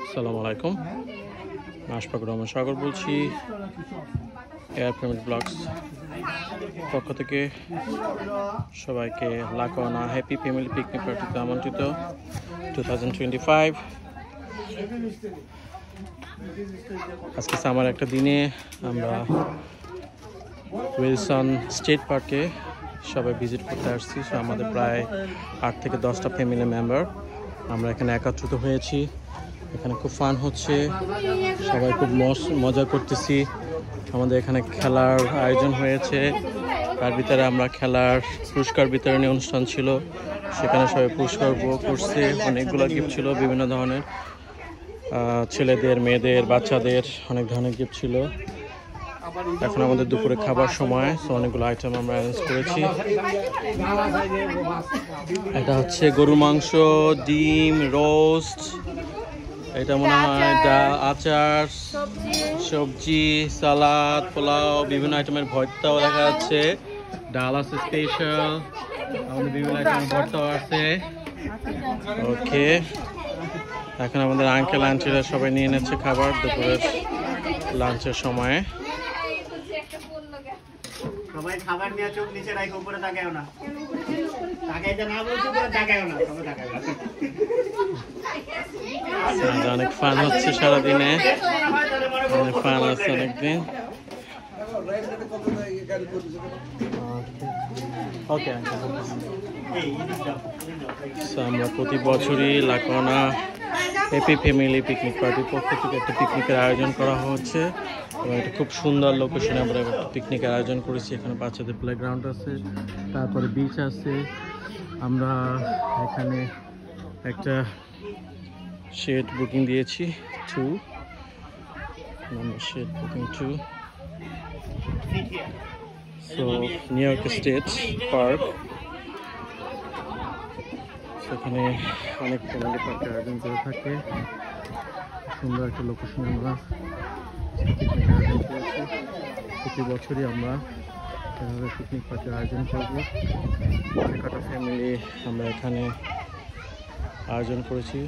আসসালামু আলাইকুম, আশফাক রহমান সাগর বলছি এয়ার পিরামিড ব্লগস পক্ষ থেকে। সবাইকে লাকোয়ানা হ্যাপি ফ্যামিলি পিকনিক পার্টিতে আমন্ত্রিত 2025। আজকে সামার একটা দিনে আমরা উইলসন স্টেট পার্কে সবাই ভিজিট করতে আসছি। সো আমাদের প্রায় 8 থেকে 10টা ফ্যামিলি মেম্বার আমরা এখানে একত্রিত হয়েছি। এখানে খুব ফান হচ্ছে, সবাই খুব মজা করতেছি। আমাদের এখানে খেলার আয়োজন হয়েছে, তার ভিতরে আমরা খেলার পুরস্কার বিতরণী অনুষ্ঠান ছিল, সেখানে সবাই পুরস্কার উপভোগ করছে। অনেকগুলো গিফট ছিল, বিভিন্ন ধরনের ছেলেদের, মেয়েদের, বাচ্চাদের অনেক ধরনের গিফট ছিল। এখন আমাদের দুপুরে খাবার সময়, তো অনেকগুলো আইটেম আমরা অ্যারেঞ্জ করেছি। এটা হচ্ছে গরুর মাংস, ডিম, রোস্ট, এটা মনে হয় আচার, সবজি, সালাদ, পোলাও, বিভিন্ন আইটেমের ভর্তাও দেখা যাচ্ছে। ডাল আছে স্পেশাল, আমাদের বিভিন্ন আইটেমের ভর্তাও আছে। ওকে, এখন আমাদের আঙ্কেল আন্টিরা সবাই নিয়ে নিচ্ছে খাবার দুপুরের লাঞ্চের সময়ে। সবাই খাবার নিয়ে চোখ নিচে রাখো, উপরে তাকায়ও না। তাকাইতে না বলছো, উপরে তাকায়ও না, সবাই তাকায়ও। অনেক ফান হচ্ছে সারাদিনে, অনেক ফান আছে অনেকদিন। ওকে, আমরা প্রতি বছরই লাকোয়ানা হ্যাপি ফ্যামিলি পিকনিক পার্টির পক্ষ থেকে একটা পিকনিকের আয়োজন করা হচ্ছে এবং এটা খুব সুন্দর লোকেশনে আমরা একটা পিকনিকের আয়োজন করেছি। এখানে বাচ্চাদের প্লেগ্রাউন্ড আছে, তারপরে বিচ আছে। আমরা এখানে একটা শেড বুকিং দিয়েছি, 2 shed booking 2। So New York State Park, সেখানে অনেক ফ্যামিলি পার্কের আয়োজন করে থাকে। সুন্দর একটা লোকেশনে আমরা পিকনিক আয়োজন করেছি। প্রতি বছরই আমরা এভাবে পিকনিক পার্টির আয়োজন করবো। কটা ফ্যামিলি আমরা এখানে আয়োজন করেছি।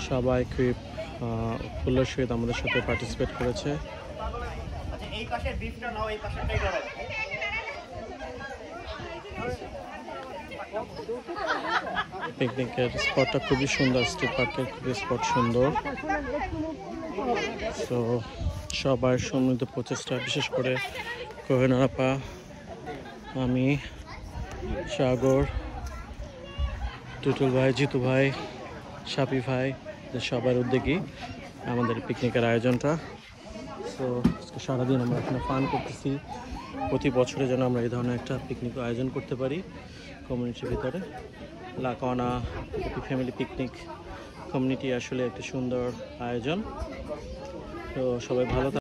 সবাই খুব উল্লাস সহিত আমাদের সাথে পার্টিসিপেট করেছে। এই পাশে বিফটা নাও, এই পাশেটাই ধরো। পিকনিকের স্পটটা খুবই সুন্দর, স্টেট পার্কের খুবই স্পট সুন্দর। তো সবার সম্মিলিত প্রচেষ্টা, বিশেষ করে কোহেনুর আপা, আমি, সাগর, টুটুল ভাই, জিতু ভাই, সাপি ভাই, সবার উদ্যোগী আমাদের পিকনিকের আয়োজনটা। তো সারাদিন আমরা এখানে ফান করতেছি। প্রতি বছরে যেন আমরা এই ধরনের একটা পিকনিক আয়োজন করতে পারি কমিউনিটির ভিতরে। লাকোয়ানা হ্যাপি ফ্যামিলি পিকনিক কমিউনিটি আসলে একটা সুন্দর আয়োজন। তো সবাই ভালো